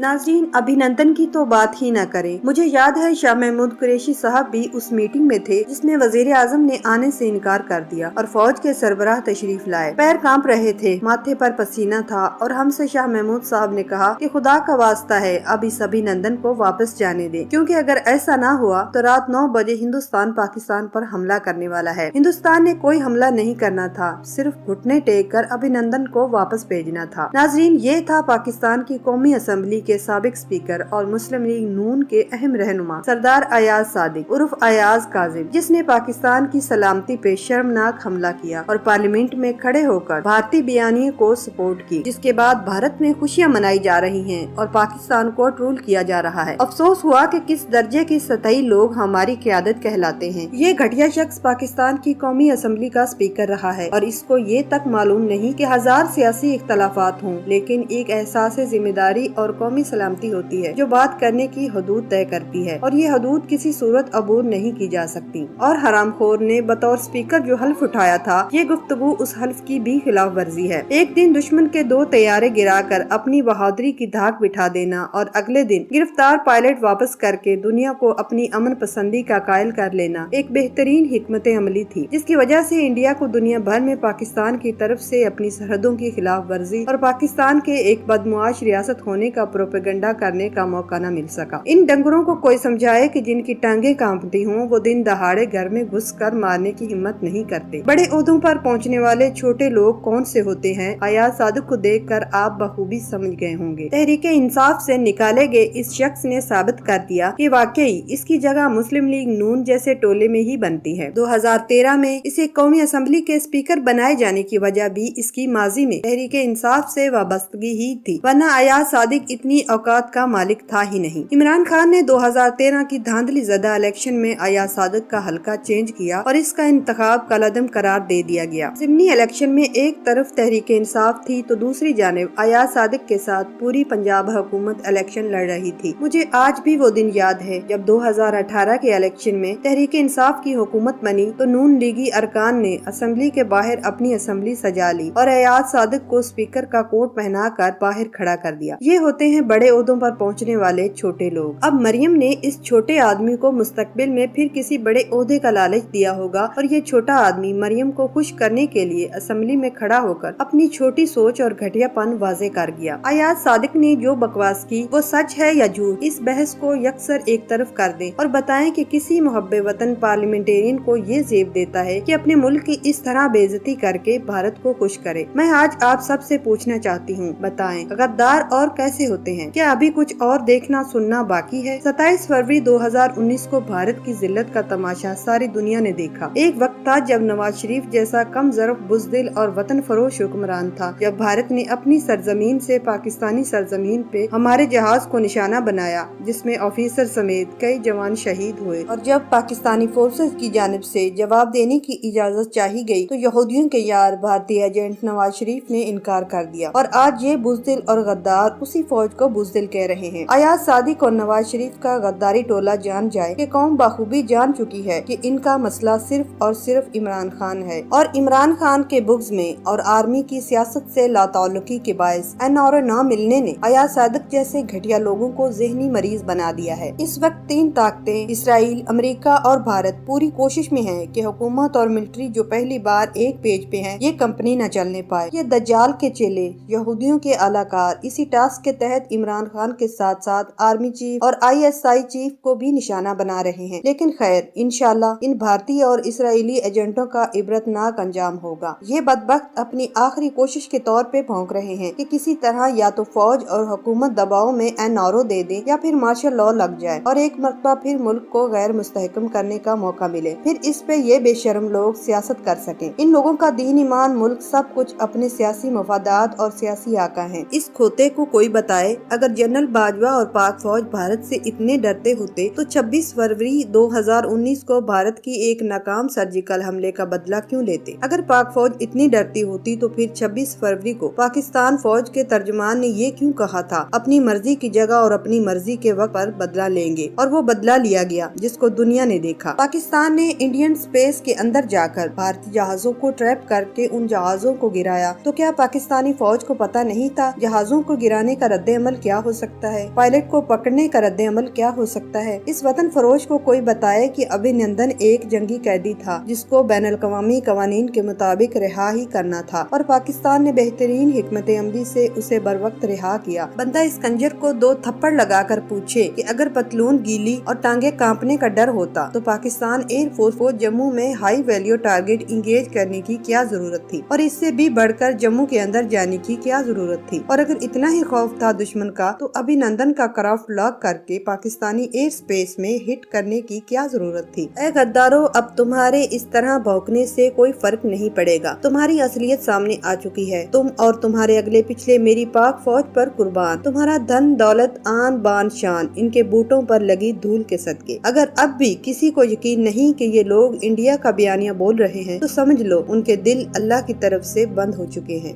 नाज़रीन, अभिनंदन की तो बात ही न करें। मुझे याद है शाह महमूद कुरैशी साहब भी उस मीटिंग में थे जिसमें वजीर आजम ने आने से इनकार कर दिया और फौज के सरबराह तशरीफ लाए। पैर कांप रहे थे, माथे पर पसीना था और हमसे शाह महमूद साहब ने कहा कि खुदा का वास्ता है अब इस अभिनंदन को वापस जाने दें, क्योंकि अगर ऐसा ना हुआ तो रात 9 बजे हिंदुस्तान पाकिस्तान पर हमला करने वाला है। हिंदुस्तान ने कोई हमला नहीं करना था, सिर्फ घुटने टेक कर अभिनंदन को वापस भेजना था। नाज़रीन, ये था पाकिस्तान की कौमी असम्बली के साबिक स्पीकर और मुस्लिम लीग नून के अहम रहनुमा सरदार अयाज सादिक उर्फ अयाज काजिम, जिसने पाकिस्तान की सलामती पे शर्मनाक हमला किया और पार्लियामेंट में खड़े होकर भारतीय बयानिए को सपोर्ट की, जिसके बाद भारत में खुशियां मनाई जा रही हैं और पाकिस्तान को ट्रोल किया जा रहा है। अफसोस हुआ कि किस दर्जे के सतही लोग हमारी क़यादत कहलाते हैं। ये घटिया शख्स पाकिस्तान की कौमी असम्बली का स्पीकर रहा है और इसको ये तक मालूम नहीं कि हजार सियासी इख्तलाफात हों, लेकिन एक एहसास जिम्मेदारी और कौमी सलामती होती है जो बात करने की हदूद तय करती है और ये हदूद किसी सूरत अबूर नहीं की जा सकती। और हरामखोर ने बतौर स्पीकर जो हल्फ उठाया था, ये गुफ्तगू उस हल्फ की भी खिलाफ वर्जी है। एक दिन दुश्मन के 2 तैयारे गिराकर अपनी बहादुरी की धाक बिठा देना और अगले दिन गिरफ्तार पायलट वापस करके दुनिया को अपनी अमन पसंदी का कायल कर लेना एक बेहतरीन हिकमत अमली थी, जिसकी वजह से इंडिया को दुनिया भर में पाकिस्तान की तरफ से अपनी सरहदों की खिलाफ वर्जी और पाकिस्तान के एक बदमुआश रियासत होने का प्रोपेगेंडा करने का मौका न मिल सका। इन डंगरों को कोई समझाए कि जिनकी टांगे कांपती हों वो दिन दहाड़े घर में घुसकर मारने की हिम्मत नहीं करते। बड़े ओहदों पर पहुंचने वाले छोटे लोग कौन से होते हैं, अयाज सादिक को देखकर आप बखूबी समझ गए होंगे। तहरीक इंसाफ से निकाले गए इस शख्स ने साबित कर दिया कि वाकई इसकी जगह मुस्लिम लीग नून जैसे टोले में ही बनती है। 2013 में इसे कौमी असम्बली के स्पीकर बनाए जाने की वजह भी इसकी माजी में तहरीक इंसाफ से वाबस्तगी ही थी, वरना अयाज सादिक इतनी औकात का मालिक था ही नहीं। इमरान खान ने 2013 की धांधली ज़दा इलेक्शन में अयाज सादिक का हल्का चेंज किया और इसका इंतखाब कलअदम करार दे दिया गया। ज़िमनी इलेक्शन में एक तरफ तहरीक इंसाफ थी तो दूसरी जानिब अयाज सादिक के साथ पूरी पंजाब हुकूमत इलेक्शन लड़ रही थी। मुझे आज भी वो दिन याद है जब 2018 के इलेक्शन में तहरीक इंसाफ की हुकूमत बनी तो नून लीगी अरकान ने असम्बली के बाहर अपनी असम्बली सजा ली और अयाज सादिक को स्पीकर का कोट पहना कर बाहर खड़ा कर दिया। ये होते हैं बड़े ओहदों पर पहुंचने वाले छोटे लोग। अब मरियम ने इस छोटे आदमी को मुस्तकबिल में फिर किसी बड़े ओहदे का लालच दिया होगा और ये छोटा आदमी मरियम को खुश करने के लिए असेंबली में खड़ा होकर अपनी छोटी सोच और घटियापन वाजे कर गया। अयाज सादिक ने जो बकवास की वो सच है या झूठ, इस बहस को यकसर एक तरफ कर दें और बताएं कि किसी मुहब्बे वतन पार्लियामेंटेरियन को ये जेब देता है कि अपने मुल्क की इस तरह बेइज्जती करके भारत को खुश करे। मैं आज आप सब से पूछना चाहती हूँ, बताएं गद्दार और कैसे होते हैं? क्या अभी कुछ और देखना सुनना बाकी है? 27 फरवरी 2019 को भारत की जिल्लत का तमाशा सारी दुनिया ने देखा। एक वक्त था जब नवाज शरीफ जैसा कम ज़रफ़ बुज़दिल और वतन फरोश हुक्मरान था, जब भारत ने अपनी सरजमीन से पाकिस्तानी सरजमीन पे हमारे जहाज को निशाना बनाया जिसमें ऑफिसर समेत कई जवान शहीद हुए और जब पाकिस्तानी फोर्सेस की जानिब से जवाब देने की इजाजत चाही गई तो यहूदियों के यार भारतीय एजेंट नवाज शरीफ ने इनकार कर दिया और आज ये बुज़दिल और गद्दार उसी फौज को बुज़दिल कह रहे हैं। अयाज सादिक और नवाज शरीफ का गद्दारी टोला जान जाए कि कौम बाखूबी जान चुकी है कि इनका मसला सिर्फ और सिर्फ इमरान खान है और इमरान खान के बुग्ज में और आर्मी की सियासत से लाताल्लुकी के बायस एनआरओ न मिलने ने अयाज सादिक जैसे घटिया लोगों को ज़हनी मरीज बना दिया है। इस वक्त 3 ताकतें इसराइल, अमेरिका और भारत पूरी कोशिश में है कि हुकूमत और मिलिट्री जो पहली बार एक पेज पे है ये कंपनी न चलने पाए। ये दज्जाल के चेले यहूदियों के आलाकार इसी टास्क के तहत इमरान खान के साथ साथ आर्मी चीफ और ISI चीफ को भी निशाना बना रहे हैं, लेकिन खैर इंशाल्लाह इन भारतीय और इसराइली एजेंटों का इबरतनाक अंजाम होगा। ये बदबख्त अपनी आखिरी कोशिश के तौर पे भौंक रहे हैं कि किसी तरह या तो फौज और हुकूमत दबाव में एनआरओ दे दे या फिर मार्शल लॉ लग जाए और एक मरतबा फिर मुल्क को गैर मुस्तहकम करने का मौका मिले, फिर इस पे ये बेशर्म लोग सियासत कर सकें। इन लोगों का दीन ईमान मुल्क सब कुछ अपने सियासी मफादात और सियासी आका हैं। इस खोते को कोई बताए अगर जनरल बाजवा और पाक फौज भारत से इतने डरते होते तो 26 फरवरी 2019 को भारत की एक नाकाम सर्जिकल हमले का बदला क्यों लेते? अगर पाक फौज इतनी डरती होती तो फिर 26 फरवरी को पाकिस्तान फौज के तर्जुमान ने ये क्यों कहा था अपनी मर्जी की जगह और अपनी मर्जी के वक्त पर बदला लेंगे, और वो बदला लिया गया जिसको दुनिया ने देखा। पाकिस्तान ने इंडियन स्पेस के अंदर जाकर भारतीय जहाजों को ट्रैप करके उन जहाजों को गिराया, तो क्या पाकिस्तानी फौज को पता नहीं था जहाजों को गिराने का रद्द-ए-अमल عمل کیا ہو سکتا ہے؟ پائلٹ کو پکڑنے کا رد عمل کیا ہو سکتا ہے؟ اس وطن فروش کو کوئی بتائے کہ ابھینندن ایک جنگی قیدی تھا جس کو بین الاقوامی قوانین کے مطابق رہا ہی کرنا تھا، اور پاکستان نے بہترین حکمت عملی سے اسے بر وقت رہا کیا۔ بندہ اس کنجر کو 2 تھپڑ لگا کر پوچھے کہ اگر پتلون گیلی اور ٹانگیں کانپنے کا ڈر ہوتا تو پاکستان ایئر فورس کو جموں میں ہائی ویلیو ٹارگٹ انگیج کرنے کی کیا ضرورت تھی، اور اس سے بھی بڑھ کر جموں کے اندر جانے کی کیا ضرورت تھی؟ اور اگر اتنا ہی خوف تھا دشمن کا تو ابھینندن کا کرافٹ لاک کر کے پاکستانی ایئر سپیس میں ہٹ کرنے کی کیا ضرورت تھی؟ اے غدارو، اب تمہارے اس طرح بھونکنے سے کوئی فرق نہیں پڑے گا، تمہاری اصلیت سامنے آ چکی ہے۔ تم اور تمہارے اگلے پچھلے میری پاک فوج پر قربان، تمہارا دھن دولت آن بان شان ان کے بوٹوں پر لگی دھول کے صدقے۔ اگر اب بھی کسی کو یقین نہیں کہ یہ لوگ انڈیا کا بیانیہ بول رہے ہیں تو سمجھ لو ان کے دل اللہ کی طرف سے بند ہو چکے ہیں۔